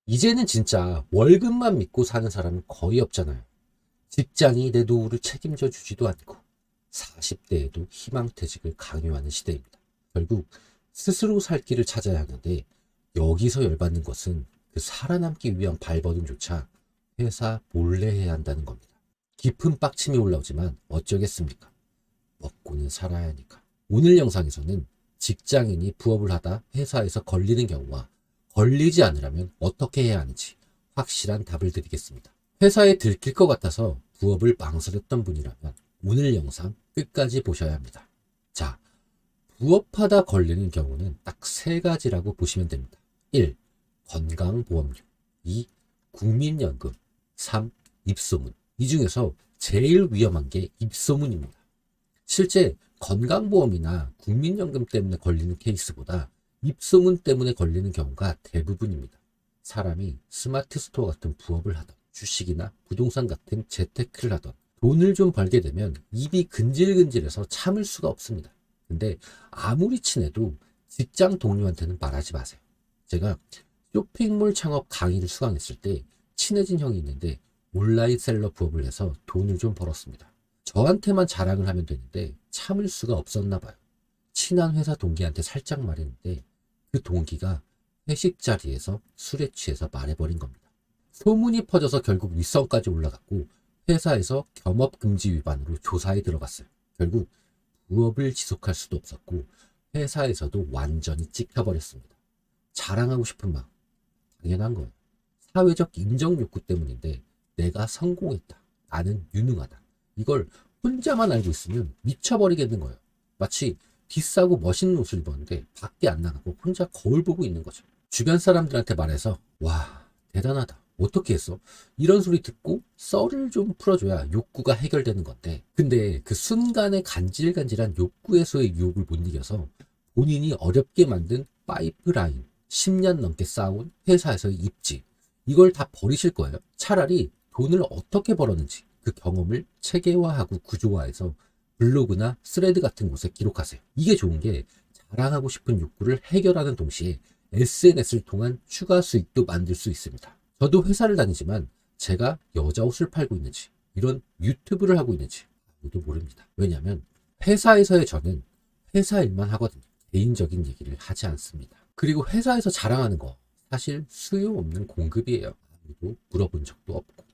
이제는 진짜 월급만 믿고 사는 사람은 거의 없잖아요. 직장이 내 노후를 책임져 주지도 않고 40대에도 희망퇴직을 강요하는 시대입니다. 결국 스스로 살 길을 찾아야 하는데 여기서 열받는 것은 그 살아남기 위한 발버둥조차 회사 몰래 해야 한다는 겁니다. 깊은 빡침이 올라오지만 어쩌겠습니까? 먹고는 살아야 하니까. 오늘 영상에서는 직장인이 부업을 하다 회사에서 걸리는 경우와 걸리지 않으려면 어떻게 해야 하는지 확실한 답을 드리겠습니다. 회사에 들킬 것 같아서 부업을 망설였던 분이라면 오늘 영상 끝까지 보셔야 합니다. 자, 부업하다 걸리는 경우는 딱 세 가지라고 보시면 됩니다. 1. 건강보험료. 2. 국민연금. 3. 입소문. 이 중에서 제일 위험한 게 입소문입니다. 실제 건강보험이나 국민연금 때문에 걸리는 케이스보다 입소문 때문에 걸리는 경우가 대부분입니다. 사람이 스마트 스토어 같은 부업을 하던, 주식이나 부동산 같은 재테크를 하던, 돈을 좀 벌게 되면 입이 근질근질해서 참을 수가 없습니다. 근데 아무리 친해도 직장 동료한테는 말하지 마세요. 제가 쇼핑몰 창업 강의를 수강했을 때 친해진 형이 있는데 온라인 셀러 부업을 해서 돈을 좀 벌었습니다. 저한테만 자랑을 하면 되는데 참을 수가 없었나 봐요. 친한 회사 동기한테 살짝 말했는데 그 동기가 회식 자리에서 술에 취해서 말해버린 겁니다. 소문이 퍼져서 결국 윗선까지 올라갔고 회사에서 겸업금지 위반으로 조사에 들어갔어요. 결국 부업을 지속할 수도 없었고 회사에서도 완전히 찍혀버렸습니다. 자랑하고 싶은 마음, 당연한 거예요. 사회적 인정 욕구 때문인데 내가 성공했다. 나는 유능하다. 이걸 혼자만 알고 있으면 미쳐버리겠는 거예요. 마치 비싸고 멋있는 옷을 입었는데 밖에 안 나가고 혼자 거울 보고 있는 거죠. 주변 사람들한테 말해서 와, 대단하다. 어떻게 했어? 이런 소리 듣고 썰을 좀 풀어줘야 욕구가 해결되는 건데, 근데 그 순간의 간질간질한 욕구에서의 유혹을 못 이겨서 본인이 어렵게 만든 파이프라인, 10년 넘게 쌓아온 회사에서의 입지, 이걸 다 버리실 거예요. 차라리 돈을 어떻게 벌었는지 그 경험을 체계화하고 구조화해서 블로그나 스레드 같은 곳에 기록하세요. 이게 좋은 게 자랑하고 싶은 욕구를 해결하는 동시에 SNS를 통한 추가 수익도 만들 수 있습니다. 저도 회사를 다니지만 제가 여자 옷을 팔고 있는지 이런 유튜브를 하고 있는지 아무도 모릅니다. 왜냐하면 회사에서의 저는 회사 일만 하거든요. 개인적인 얘기를 하지 않습니다. 그리고 회사에서 자랑하는 거 사실 수요 없는 공급이에요. 아무도 물어본 적도 없고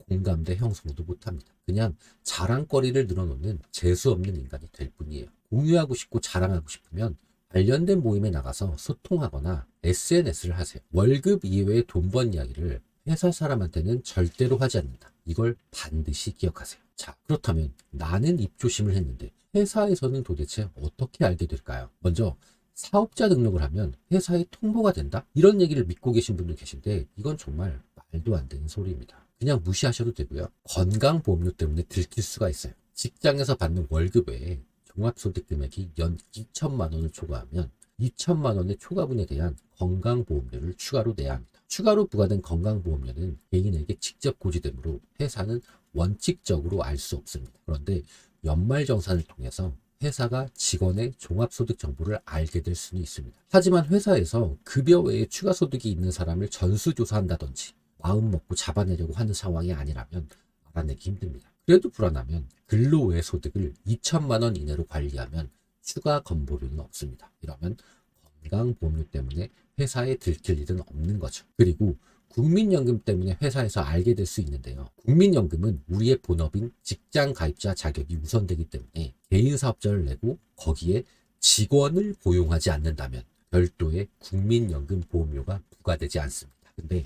공감대 형성도 못합니다. 그냥 자랑거리를 늘어놓는 재수 없는 인간이 될 뿐이에요. 공유하고 싶고 자랑하고 싶으면 관련된 모임에 나가서 소통하거나 SNS를 하세요. 월급 이외의 돈 번 이야기를 회사 사람한테는 절대로 하지 않는다. 이걸 반드시 기억하세요. 자, 그렇다면 나는 입조심을 했는데 회사에서는 도대체 어떻게 알게 될까요? 먼저 사업자 등록을 하면 회사에 통보가 된다? 이런 얘기를 믿고 계신 분들 계신데 이건 정말 말도 안 되는 소리입니다. 그냥 무시하셔도 되고요. 건강보험료 때문에 들킬 수가 있어요. 직장에서 받는 월급 외에 종합소득 금액이 연 2천만 원을 초과하면 2천만 원의 초과분에 대한 건강보험료를 추가로 내야 합니다. 추가로 부과된 건강보험료는 개인에게 직접 고지되므로 회사는 원칙적으로 알 수 없습니다. 그런데 연말정산을 통해서 회사가 직원의 종합소득 정보를 알게 될 수는 있습니다. 하지만 회사에서 급여 외에 추가 소득이 있는 사람을 전수조사한다든지 마음 먹고 잡아내려고 하는 상황이 아니라면 알아내기 힘듭니다. 그래도 불안하면 근로 외 소득을 2천만 원 이내로 관리하면 추가 건보료는 없습니다. 이러면 건강보험료 때문에 회사에 들킬 일은 없는 거죠. 그리고 국민연금 때문에 회사에서 알게 될 수 있는데요. 국민연금은 우리의 본업인 직장 가입자 자격이 우선되기 때문에 개인 사업자를 내고 거기에 직원을 고용하지 않는다면 별도의 국민연금 보험료가 부과되지 않습니다. 근데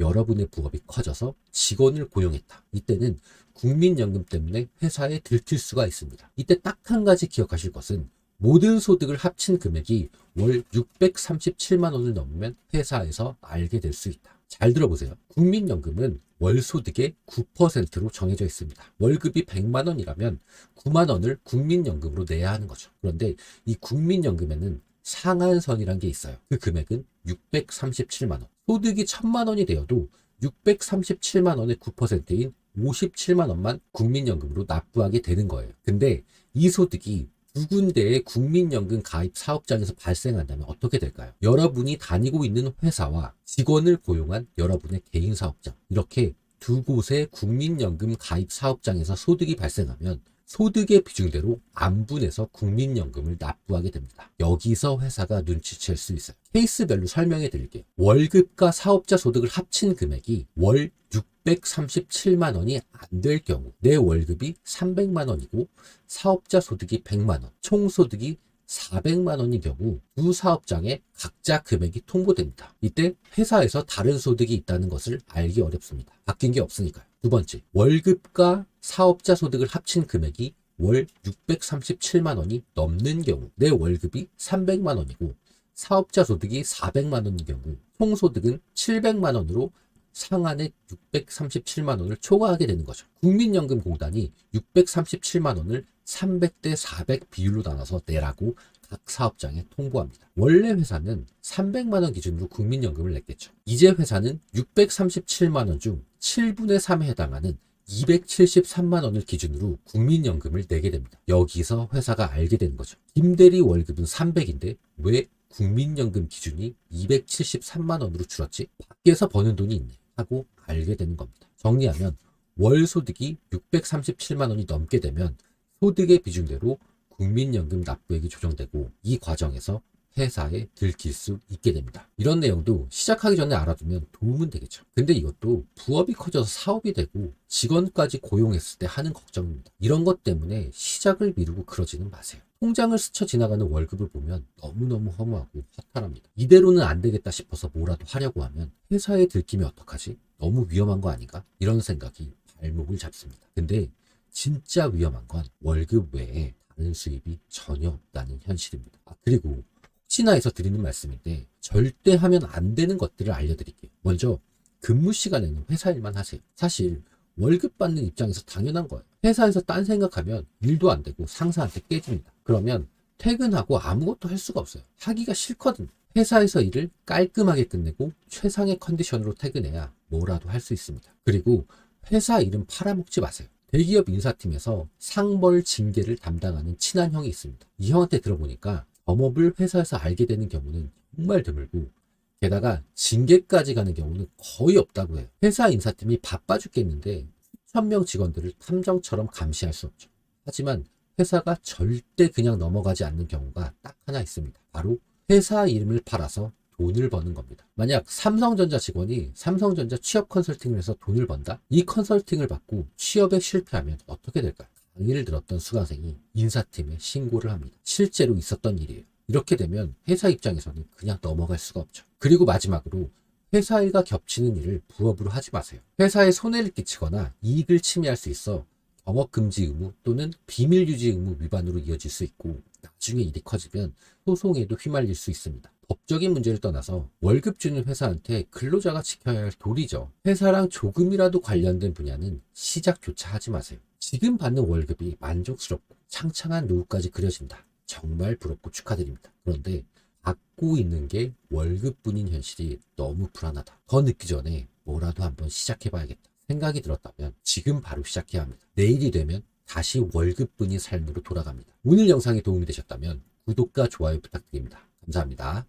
여러분의 부업이 커져서 직원을 고용했다. 이때는 국민연금 때문에 회사에 들킬 수가 있습니다. 이때 딱 한 가지 기억하실 것은 모든 소득을 합친 금액이 월 637만 원을 넘으면 회사에서 알게 될 수 있다. 잘 들어보세요. 국민연금은 월 소득의 9%로 정해져 있습니다. 월급이 100만 원이라면 9만 원을 국민연금으로 내야 하는 거죠. 그런데 이 국민연금에는 상한선이란 게 있어요. 그 금액은 637만 원. 소득이 1000만 원이 되어도 637만 원의 9%인 57만 원만 국민연금으로 납부하게 되는 거예요. 근데 이 소득이 두 군데의 국민연금 가입 사업장에서 발생한다면 어떻게 될까요? 여러분이 다니고 있는 회사와 직원을 고용한 여러분의 개인 사업장, 이렇게 두 곳의 국민연금 가입 사업장에서 소득이 발생하면 소득의 비중대로 안분해서 국민연금을 납부하게 됩니다. 여기서 회사가 눈치챌 수 있어요. 케이스별로 설명해 드릴게요. 월급과 사업자 소득을 합친 금액이 월 637만 원이 안 될 경우 내 월급이 300만 원이고 사업자 소득이 100만 원, 총 소득이 400만 원인 경우 두 사업장에 각자 금액이 통보됩니다. 이때 회사에서 다른 소득이 있다는 것을 알기 어렵습니다. 바뀐 게 없으니까요. 두 번째, 월급과 사업자 소득을 합친 금액이 월 637만 원이 넘는 경우 내 월급이 300만 원이고 사업자 소득이 400만 원인 경우 총 소득은 700만 원으로 상한의 637만 원을 초과하게 되는 거죠. 국민연금공단이 637만 원을 300대 400 비율로 나눠서 내라고 각 사업장에 통보합니다. 원래 회사는 300만 원 기준으로 국민연금을 냈겠죠. 이제 회사는 637만 원 중 7분의 3에 해당하는 273만 원을 기준으로 국민연금을 내게 됩니다. 여기서 회사가 알게 되는 거죠. 김대리 월급은 300인데 왜 국민연금 기준이 273만 원으로 줄었지? 밖에서 버는 돈이 있네 하고 알게 되는 겁니다. 정리하면 월 소득이 637만 원이 넘게 되면 소득의 비중대로 국민연금 납부액이 조정되고 이 과정에서 회사에 들킬 수 있게 됩니다. 이런 내용도 시작하기 전에 알아두면 도움은 되겠죠. 근데 이것도 부업이 커져서 사업이 되고 직원까지 고용했을 때 하는 걱정입니다. 이런 것 때문에 시작을 미루고 그러지는 마세요. 통장을 스쳐 지나가는 월급을 보면 너무너무 허무하고 허탈합니다. 이대로는 안 되겠다 싶어서 뭐라도 하려고 하면 회사에 들키면 어떡하지? 너무 위험한 거 아닌가? 이런 생각이 발목을 잡습니다. 근데 진짜 위험한 건 월급 외에 다른 수입이 전혀 없다는 현실입니다. 그리고 혹시나 해서 드리는 말씀인데 절대 하면 안 되는 것들을 알려드릴게요. 먼저 근무 시간에는 회사 일만 하세요. 사실 월급 받는 입장에서 당연한 거예요. 회사에서 딴 생각하면 일도 안 되고 상사한테 깨집니다. 그러면 퇴근하고 아무것도 할 수가 없어요. 하기가 싫거든요. 회사에서 일을 깔끔하게 끝내고 최상의 컨디션으로 퇴근해야 뭐라도 할 수 있습니다. 그리고 회사 일은 팔아먹지 마세요. 대기업 인사팀에서 상벌 징계를 담당하는 친한 형이 있습니다. 이 형한테 들어보니까 점업을 회사에서 알게 되는 경우는 정말 드물고 게다가 징계까지 가는 경우는 거의 없다고 해요. 회사 인사팀이 바빠 죽겠는데 수천 명 직원들을 탐정처럼 감시할 수 없죠. 하지만 회사가 절대 그냥 넘어가지 않는 경우가 딱 하나 있습니다. 바로 회사 이름을 팔아서 돈을 버는 겁니다. 만약 삼성전자 직원이 삼성전자 취업 컨설팅을 해서 돈을 번다? 이 컨설팅을 받고 취업에 실패하면 어떻게 될까요? 강의를 들었던 수강생이 인사팀에 신고를 합니다. 실제로 있었던 일이에요. 이렇게 되면 회사 입장에서는 그냥 넘어갈 수가 없죠. 그리고 마지막으로 회사 일과 겹치는 일을 부업으로 하지 마세요. 회사에 손해를 끼치거나 이익을 침해할 수 있어 영업금지 의무 또는 비밀유지 의무 위반으로 이어질 수 있고 나중에 일이 커지면 소송에도 휘말릴 수 있습니다. 법적인 문제를 떠나서 월급 주는 회사한테 근로자가 지켜야 할 도리죠. 회사랑 조금이라도 관련된 분야는 시작조차 하지 마세요. 지금 받는 월급이 만족스럽고 창창한 노후까지 그려진다. 정말 부럽고 축하드립니다. 그런데 받고 있는 게 월급뿐인 현실이 너무 불안하다. 더 늦기 전에 뭐라도 한번 시작해봐야겠다. 생각이 들었다면 지금 바로 시작해야 합니다. 내일이 되면 다시 월급뿐인 삶으로 돌아갑니다. 오늘 영상이 도움이 되셨다면 구독과 좋아요 부탁드립니다. 감사합니다.